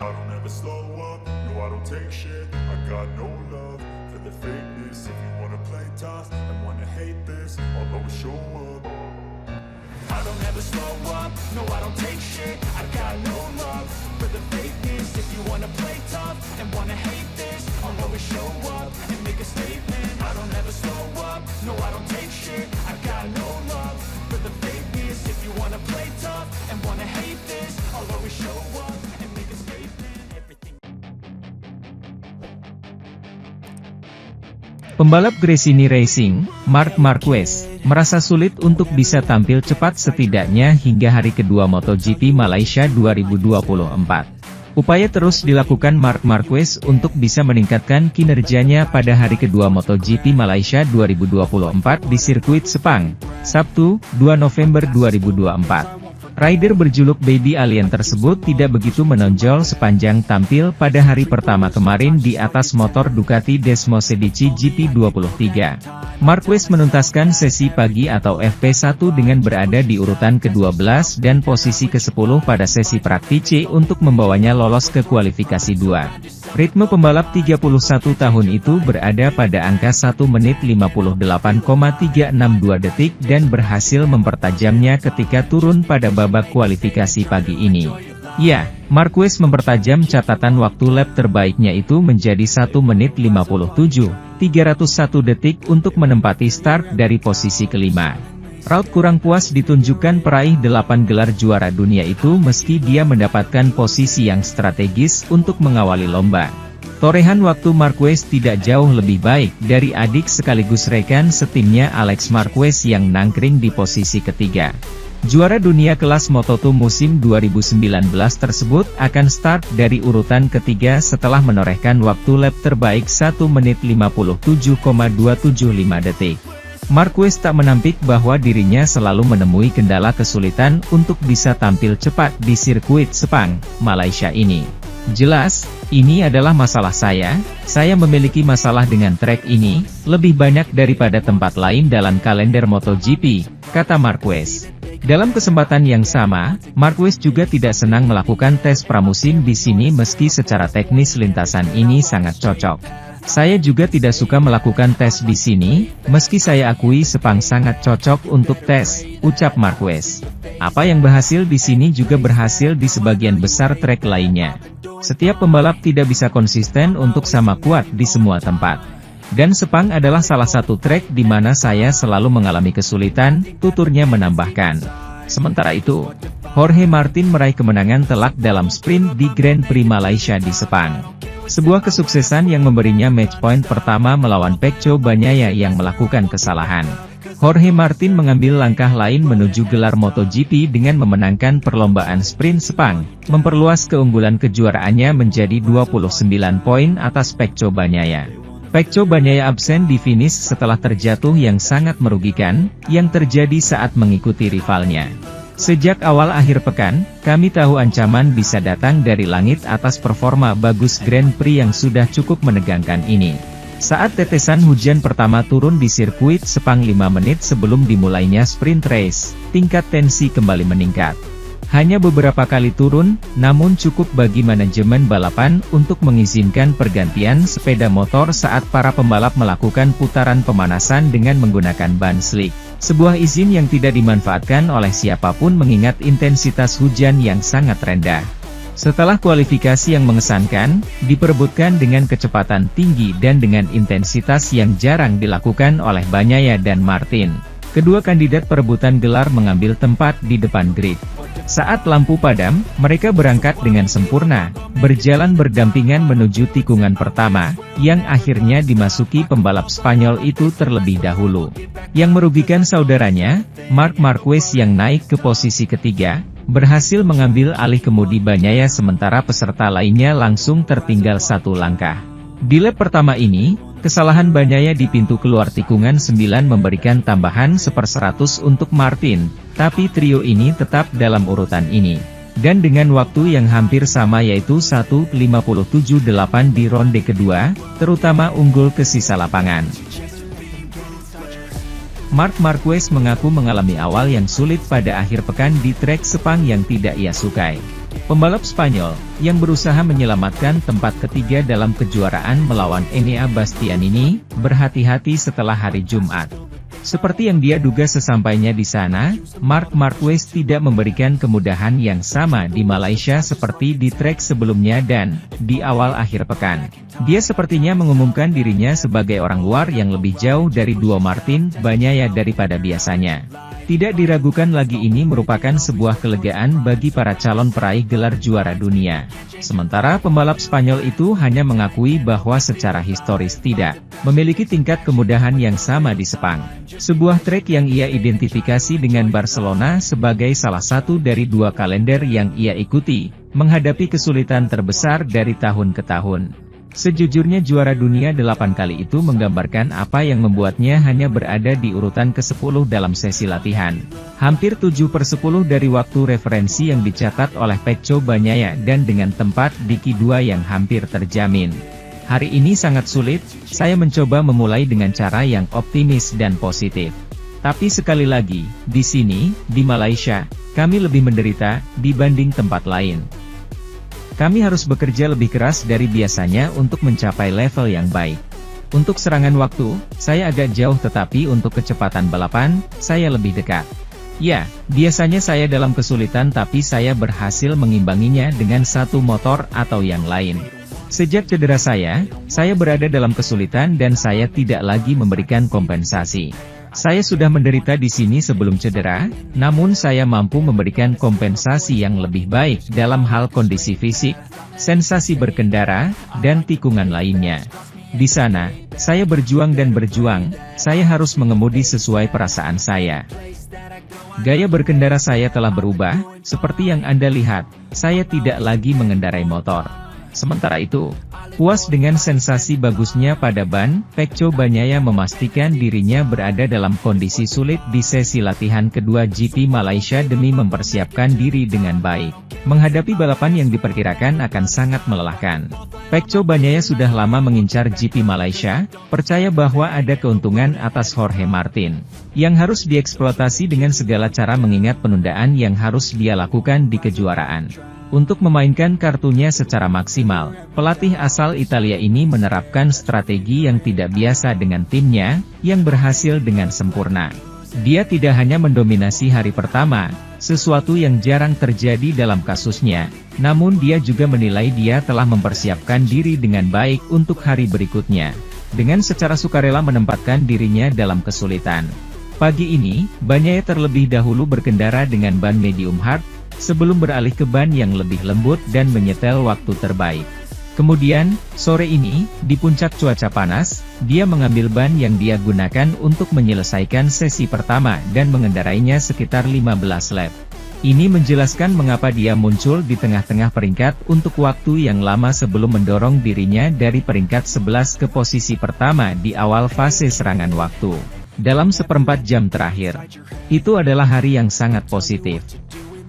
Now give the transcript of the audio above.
I don't ever slow up, no I don't take shit. I got no love for the fakeness. If you wanna play tough and wanna hate this, I'll always show up. I don't ever slow up, no I don't take shit. I got no love for the fakeness. If you wanna play tough and wanna hate this, I'll always show up and make a statement. I don't ever slow up, no I don't take shit. I got no love for the fakeness. If you wanna play tough and wanna hate this, I'll always show up and make a statement. Everything. Pembalap Gresini Racing, Marc Marquez, merasa sulit untuk bisa tampil cepat setidaknya hingga hari kedua MotoGP Malaysia 2024. Upaya terus dilakukan Marc Marquez untuk bisa meningkatkan kinerjanya pada hari kedua MotoGP Malaysia 2024 di sirkuit Sepang, Sabtu, 2 November 2024. Rider berjuluk Baby Alien tersebut tidak begitu menonjol sepanjang tampil pada hari pertama kemarin di atas motor Ducati Desmosedici GP23. Marquez menuntaskan sesi pagi atau FP1 dengan berada di urutan ke-12 dan posisi ke-10 pada sesi praktice untuk membawanya lolos ke kualifikasi 2. Ritme pembalap 31 tahun itu berada pada angka 1 menit 58,362 detik dan berhasil mempertajamnya ketika turun pada babak kualifikasi pagi ini. Ya, Marquez mempertajam catatan waktu lap terbaiknya itu menjadi 1 menit 57,301 detik untuk menempati start dari posisi kelima. Raut kurang puas ditunjukkan peraih 8 gelar juara dunia itu meski dia mendapatkan posisi yang strategis untuk mengawali lomba. Torehan waktu Marquez tidak jauh lebih baik dari adik sekaligus rekan setimnya Alex Marquez yang nangkring di posisi ketiga. Juara dunia kelas Moto2 musim 2019 tersebut akan start dari urutan ketiga setelah menorehkan waktu lap terbaik 1 menit 57,275 detik. Marquez tak menampik bahwa dirinya selalu menemui kendala kesulitan untuk bisa tampil cepat di sirkuit Sepang, Malaysia ini. Jelas, ini adalah masalah saya memiliki masalah dengan trek ini, lebih banyak daripada tempat lain dalam kalender MotoGP, kata Marquez. Dalam kesempatan yang sama, Marquez juga tidak senang melakukan tes pramusim di sini meski secara teknis lintasan ini sangat cocok. Saya juga tidak suka melakukan tes di sini, meski saya akui Sepang sangat cocok untuk tes, ucap Marquez. Apa yang berhasil di sini juga berhasil di sebagian besar trek lainnya. Setiap pembalap tidak bisa konsisten untuk sama kuat di semua tempat. Dan Sepang adalah salah satu trek di mana saya selalu mengalami kesulitan, tuturnya menambahkan. Sementara itu, Jorge Martin meraih kemenangan telak dalam sprint di Grand Prix Malaysia di Sepang. Sebuah kesuksesan yang memberinya match point pertama melawan Pecco Bagnaia yang melakukan kesalahan. Jorge Martin mengambil langkah lain menuju gelar MotoGP dengan memenangkan perlombaan sprint Sepang, memperluas keunggulan kejuaraannya menjadi 29 poin atas Pecco Bagnaia. Pecco Bagnaia absen di finish setelah terjatuh yang sangat merugikan, yang terjadi saat mengikuti rivalnya. Sejak awal akhir pekan, kami tahu ancaman bisa datang dari langit atas performa bagus Grand Prix yang sudah cukup menegangkan ini. Saat tetesan hujan pertama turun di sirkuit Sepang 5 menit sebelum dimulainya sprint race, tingkat tensi kembali meningkat. Hanya beberapa kali turun, namun cukup bagi manajemen balapan untuk mengizinkan pergantian sepeda motor saat para pembalap melakukan putaran pemanasan dengan menggunakan ban slick. Sebuah izin yang tidak dimanfaatkan oleh siapapun mengingat intensitas hujan yang sangat rendah. Setelah kualifikasi yang mengesankan, diperebutkan dengan kecepatan tinggi dan dengan intensitas yang jarang dilakukan oleh Bagnaia dan Martin. Kedua kandidat perebutan gelar mengambil tempat di depan grid. Saat lampu padam, mereka berangkat dengan sempurna, berjalan berdampingan menuju tikungan pertama, yang akhirnya dimasuki pembalap Spanyol itu terlebih dahulu. Yang merugikan saudaranya, Marc Marquez yang naik ke posisi ketiga, berhasil mengambil alih kemudi Bagnaia sementara peserta lainnya langsung tertinggal satu langkah. Di lap pertama ini, kesalahan Bagnaia di pintu keluar tikungan 9 memberikan tambahan 1/100 untuk Martin, tapi trio ini tetap dalam urutan ini. Dan dengan waktu yang hampir sama yaitu 1:57.8 di ronde kedua, terutama unggul ke sisa lapangan. Marc Marquez mengaku mengalami awal yang sulit pada akhir pekan di trek Sepang yang tidak ia sukai. Pembalap Spanyol, yang berusaha menyelamatkan tempat ketiga dalam kejuaraan melawan Enea Bastianini, berhati-hati setelah hari Jumat. Seperti yang dia duga sesampainya di sana, Marc Marquez tidak memberikan kemudahan yang sama di Malaysia seperti di trek sebelumnya dan di awal akhir pekan. Dia sepertinya mengumumkan dirinya sebagai orang luar yang lebih jauh dari duo Martin Bagnaia daripada biasanya. Tidak diragukan lagi, ini merupakan sebuah kelegaan bagi para calon peraih gelar juara dunia. Sementara pembalap Spanyol itu hanya mengakui bahwa secara historis tidak memiliki tingkat kemudahan yang sama di Sepang. Sebuah trek yang ia identifikasi dengan Barcelona sebagai salah satu dari dua kalender yang ia ikuti, menghadapi kesulitan terbesar dari tahun ke tahun. Sejujurnya juara dunia 8 kali itu menggambarkan apa yang membuatnya hanya berada di urutan ke-10 dalam sesi latihan. Hampir 7/10 dari waktu referensi yang dicatat oleh Pecco Bagnaia dan dengan tempat di Q2 yang hampir terjamin. Hari ini sangat sulit, saya mencoba memulai dengan cara yang optimis dan positif. Tapi sekali lagi, di sini, di Malaysia, kami lebih menderita dibanding tempat lain. Kami harus bekerja lebih keras dari biasanya untuk mencapai level yang baik. Untuk serangan waktu, saya agak jauh, tetapi untuk kecepatan balapan, saya lebih dekat. Ya, biasanya saya dalam kesulitan tapi saya berhasil mengimbanginya dengan satu motor atau yang lain. Sejak cedera saya berada dalam kesulitan dan saya tidak lagi memberikan kompensasi. Saya sudah menderita di sini sebelum cedera, namun saya mampu memberikan kompensasi yang lebih baik dalam hal kondisi fisik, sensasi berkendara, dan tikungan lainnya. Di sana, saya berjuang dan berjuang, saya harus mengemudi sesuai perasaan saya. Gaya berkendara saya telah berubah, seperti yang Anda lihat, saya tidak lagi mengendarai motor. Sementara itu, puas dengan sensasi bagusnya pada ban, Pecco Bagnaia memastikan dirinya berada dalam kondisi sulit di sesi latihan kedua GP Malaysia demi mempersiapkan diri dengan baik. Menghadapi balapan yang diperkirakan akan sangat melelahkan. Pecco Bagnaia sudah lama mengincar GP Malaysia, percaya bahwa ada keuntungan atas Jorge Martin, yang harus dieksploitasi dengan segala cara mengingat penundaan yang harus dia lakukan di kejuaraan. Untuk memainkan kartunya secara maksimal, pelatih asal Italia ini menerapkan strategi yang tidak biasa dengan timnya, yang berhasil dengan sempurna. Dia tidak hanya mendominasi hari pertama, sesuatu yang jarang terjadi dalam kasusnya, namun dia juga menilai dia telah mempersiapkan diri dengan baik untuk hari berikutnya, dengan secara sukarela menempatkan dirinya dalam kesulitan. Pagi ini, Bagnaia terlebih dahulu berkendara dengan ban medium hard, sebelum beralih ke ban yang lebih lembut dan menyetel waktu terbaik. Kemudian, sore ini, di puncak cuaca panas, dia mengambil ban yang dia gunakan untuk menyelesaikan sesi pertama dan mengendarainya sekitar 15 lap. Ini menjelaskan mengapa dia muncul di tengah-tengah peringkat untuk waktu yang lama sebelum mendorong dirinya dari peringkat 11 ke posisi pertama di awal fase serangan waktu. Dalam seperempat jam terakhir, itu adalah hari yang sangat positif.